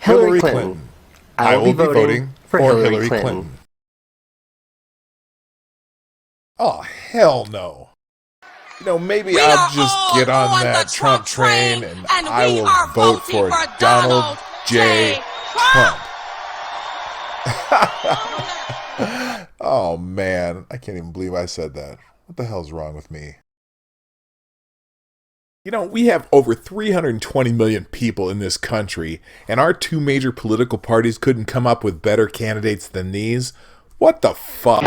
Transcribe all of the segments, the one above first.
Hillary Clinton. I will be voting for Hillary Clinton. Oh, hell no. You know, maybe I'll just get on that Trump train and I will vote for Donald J. Trump. Oh, man. I can't even believe I said that. What the hell's wrong with me? You know, we have over 320 million people in this country, and our two major political parties couldn't come up with better candidates than these? What the fuck?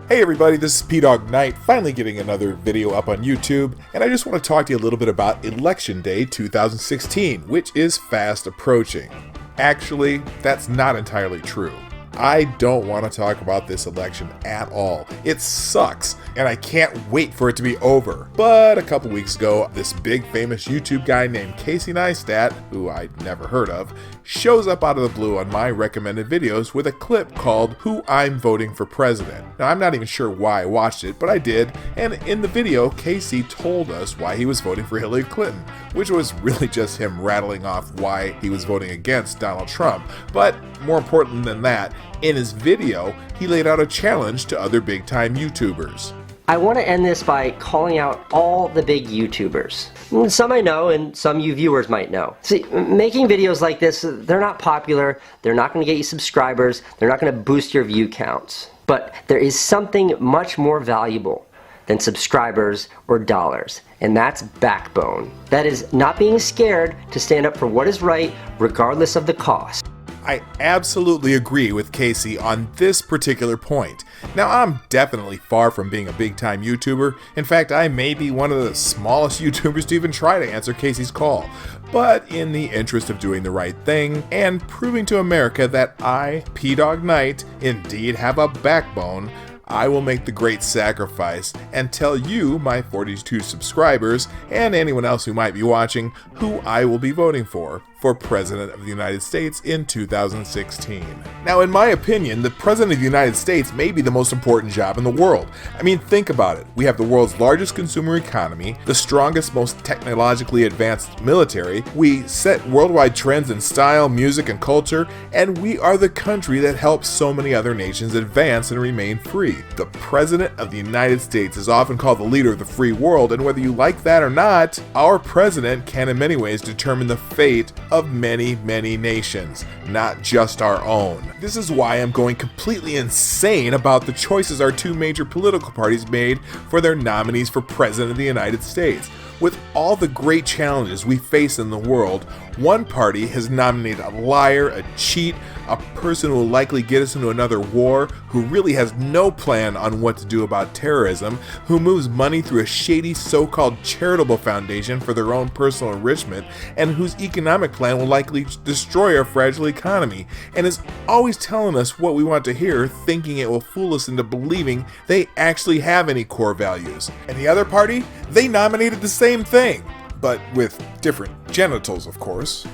Hey everybody, this is PDawgKnight, finally getting another video up on YouTube, and I just want to talk to you a little bit about Election Day 2016, which is fast approaching. Actually, that's not entirely true. I don't want to talk about this election at all. It sucks, and I can't wait for it to be over. But a couple weeks ago, this big famous YouTube guy named Casey Neistat, who I'd never heard of, shows up out of the blue on my recommended videos with a clip called Who I'm Voting for President. Now, I'm not even sure why I watched it, but I did, and in the video, Casey told us why he was voting for Hillary Clinton, which was really just him rattling off why he was voting against Donald Trump. But more important than that, in his video, he laid out a challenge to other big-time YouTubers. I want to end this by calling out all the big YouTubers. Some I know and some you viewers might know. See, making videos like this, they're not popular, they're not going to get you subscribers, they're not going to boost your view counts. But there is something much more valuable than subscribers or dollars, and that's backbone. That is not being scared to stand up for what is right regardless of the cost. I absolutely agree with Casey on this particular point. Now, I'm definitely far from being a big-time YouTuber. In fact, I may be one of the smallest YouTubers to even try to answer Casey's call. But in the interest of doing the right thing and proving to America that I, PDawgKnight, indeed have a backbone, I will make the great sacrifice and tell you, my 42 subscribers, and anyone else who might be watching, who I will be voting for President of the United States in 2016. Now, in my opinion, the President of the United States may be the most important job in the world. I mean, think about it. We have the world's largest consumer economy, the strongest, most technologically advanced military, we set worldwide trends in style, music, and culture, and we are the country that helps so many other nations advance and remain free. The President of the United States is often called the leader of the free world, and whether you like that or not, our president can in many ways determine the fate of many, many nations, not just our own. This is why I'm going completely insane about the choices our two major political parties made for their nominees for President of the United States. With all the great challenges we face in the world, one party has nominated a liar, a cheat, a person who will likely get us into another war, who really has no plan on what to do about terrorism, who moves money through a shady so-called charitable foundation for their own personal enrichment, and whose economic plan will likely destroy our fragile economy, and is always telling us what we want to hear, thinking it will fool us into believing they actually have any core values. And the other party? They nominated the same thing, but with different genitals, of course.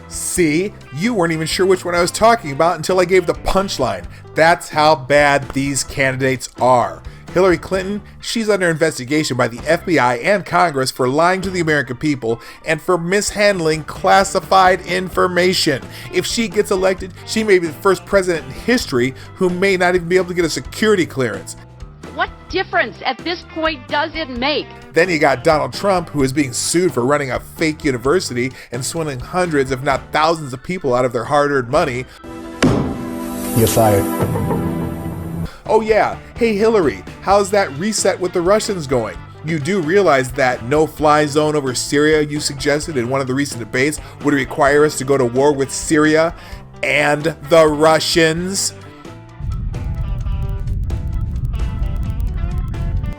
See, you weren't even sure which one I was talking about until I gave the punchline. That's how bad these candidates are. Hillary Clinton, she's under investigation by the FBI and Congress for lying to the American people and for mishandling classified information. If she gets elected, she may be the first president in history who may not even be able to get a security clearance. What difference at this point does it make? Then you got Donald Trump, who is being sued for running a fake university and swindling hundreds, if not thousands of people out of their hard-earned money. You're fired. Oh yeah, hey Hillary, how's that reset with the Russians going? You do realize that no-fly zone over Syria you suggested in one of the recent debates would require us to go to war with Syria and the Russians?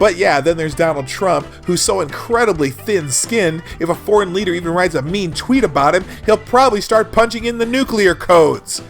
But yeah, then there's Donald Trump, who's so incredibly thin-skinned, if a foreign leader even writes a mean tweet about him, he'll probably start punching in the nuclear codes.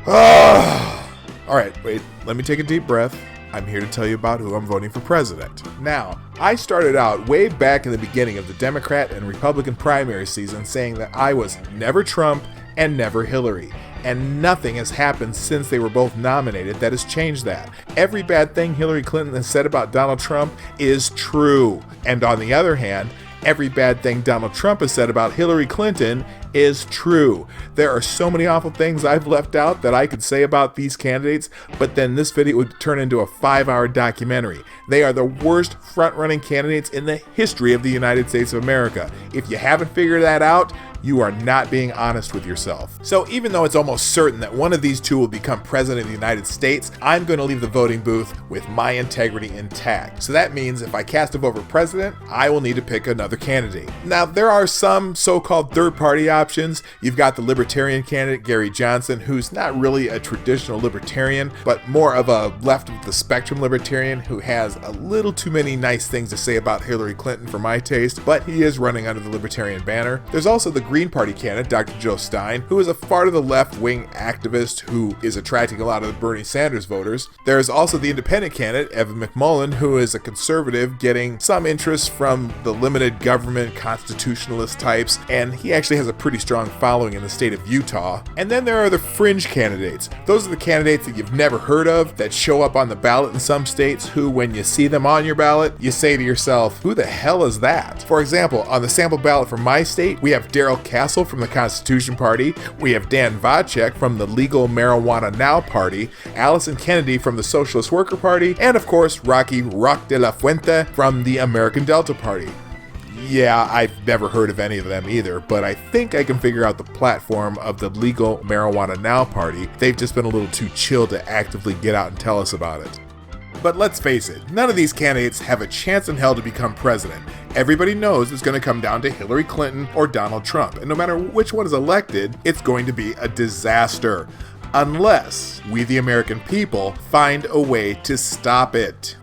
Alright, wait, let me take a deep breath. I'm here to tell you about who I'm voting for president. Now, I started out way back in the beginning of the Democrat and Republican primary season saying that I was never Trump and never Hillary. And nothing has happened since they were both nominated that has changed that. Every bad thing Hillary Clinton has said about Donald Trump is true. And on the other hand, every bad thing Donald Trump has said about Hillary Clinton is true. There are so many awful things I've left out that I could say about these candidates, but then this video would turn into a 5-hour documentary. They are the worst front-running candidates in the history of the United States of America. If you haven't figured that out, you are not being honest with yourself. So even though it's almost certain that one of these two will become president of the United States, I'm going to leave the voting booth with my integrity intact. So that means if I cast a vote for president, I will need to pick another candidate. Now, there are some so-called third-party options. You've got the Libertarian candidate, Gary Johnson, who's not really a traditional Libertarian, but more of a left-of-the-spectrum Libertarian who has a little too many nice things to say about Hillary Clinton for my taste, but he is running under the Libertarian banner. There's also the Green Party candidate, Dr. Joe Stein, who is a far-to-the-left wing activist who is attracting a lot of the Bernie Sanders voters. There is also the independent candidate, Evan McMullin, who is a conservative getting some interest from the limited government constitutionalist types, and he actually has a pretty strong following in the state of Utah. And then there are the fringe candidates. Those are the candidates that you've never heard of that show up on the ballot in some states who, when you see them on your ballot, you say to yourself, who the hell is that? For example, on the sample ballot for my state, we have Darrell Castle from the Constitution Party, we have Dan Vodchek from the Legal Marijuana Now Party, Allison Kennedy from the Socialist Worker Party, and of course, Rocky Rock de la Fuente from the American Delta Party. Yeah, I've never heard of any of them either, but I think I can figure out the platform of the Legal Marijuana Now Party. They've just been a little too chill to actively get out and tell us about it. But let's face it, none of these candidates have a chance in hell to become president. Everybody knows it's going to come down to Hillary Clinton or Donald Trump, and no matter which one is elected, it's going to be a disaster. Unless we, the American people, find a way to stop it.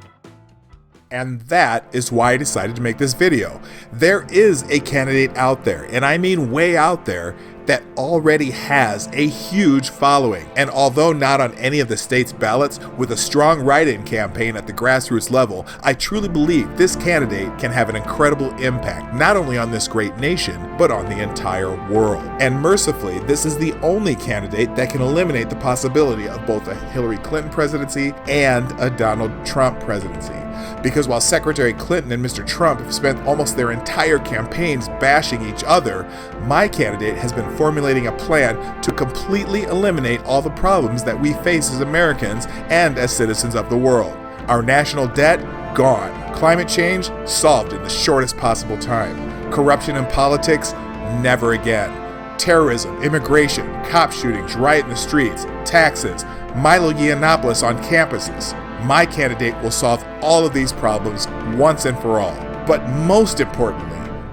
And that is why I decided to make this video. There is a candidate out there, and I mean way out there, that already has a huge following. And although not on any of the state's ballots, with a strong write-in campaign at the grassroots level, I truly believe this candidate can have an incredible impact, not only on this great nation, but on the entire world. And mercifully, this is the only candidate that can eliminate the possibility of both a Hillary Clinton presidency and a Donald Trump presidency. Because while Secretary Clinton and Mr. Trump have spent almost their entire campaigns bashing each other, my candidate has been formulating a plan to completely eliminate all the problems that we face as Americans and as citizens of the world. Our national debt, gone. Climate change, solved in the shortest possible time. Corruption in politics, never again. Terrorism, immigration, cop shootings right in the streets, taxes, Milo Yiannopoulos on campuses. My candidate will solve all of these problems once and for all. But most importantly,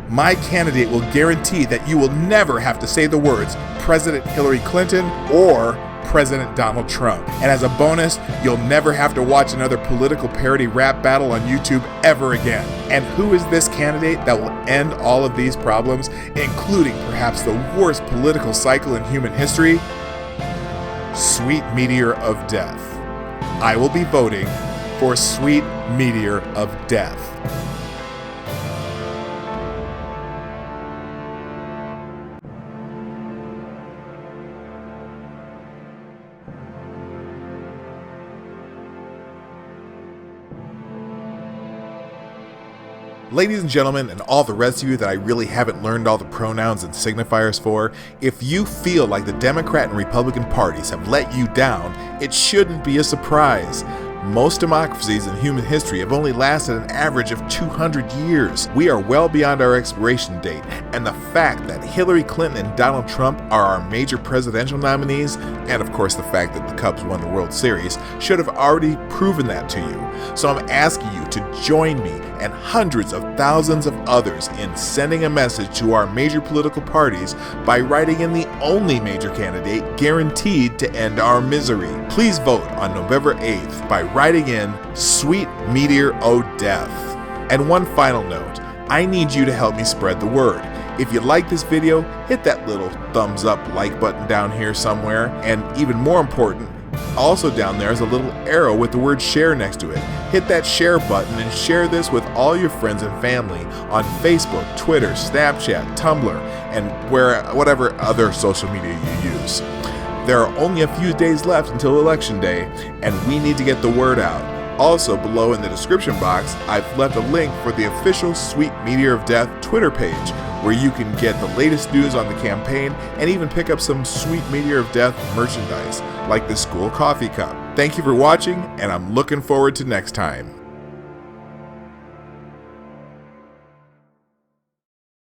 my candidate will guarantee that you will never have to say the words President Hillary Clinton or President Donald Trump. And as a bonus, you'll never have to watch another political parody rap battle on YouTube ever again. And who is this candidate that will end all of these problems, including perhaps the worst political cycle in human history? Sweet Meteor of Death. I will be voting for Sweet Meteor of Death. Ladies and gentlemen, and all the rest of you that I really haven't learned all the pronouns and signifiers for, if you feel like the Democrat and Republican parties have let you down, it shouldn't be a surprise. Most democracies in human history have only lasted an average of 200 years. We are well beyond our expiration date, and the fact that Hillary Clinton and Donald Trump are our major presidential nominees, and of course the fact that the Cubs won the World Series, should have already proven that to you. So I'm asking you to join me and hundreds of thousands of others in sending a message to our major political parties by writing in the only major candidate guaranteed to end our misery. Please vote on November 8th by writing in Sweet Meteor o' Death. And one final note, I need you to help me spread the word. If you like this video, hit that little thumbs up like button down here somewhere, and even more important, Also down there is a little arrow with the word share next to it. Hit that share button and share this with all your friends and family on Facebook, Twitter, Snapchat, Tumblr, and whatever other social media you use. There are only a few days left until Election Day, and we need to get the word out. Also, below in the description box, I've left a link for the official Sweet Meteor of Death Twitter page, where you can get the latest news on the campaign and even pick up some Sweet Meteor of Death merchandise, like this cool coffee cup. Thank you for watching, and I'm looking forward to next time.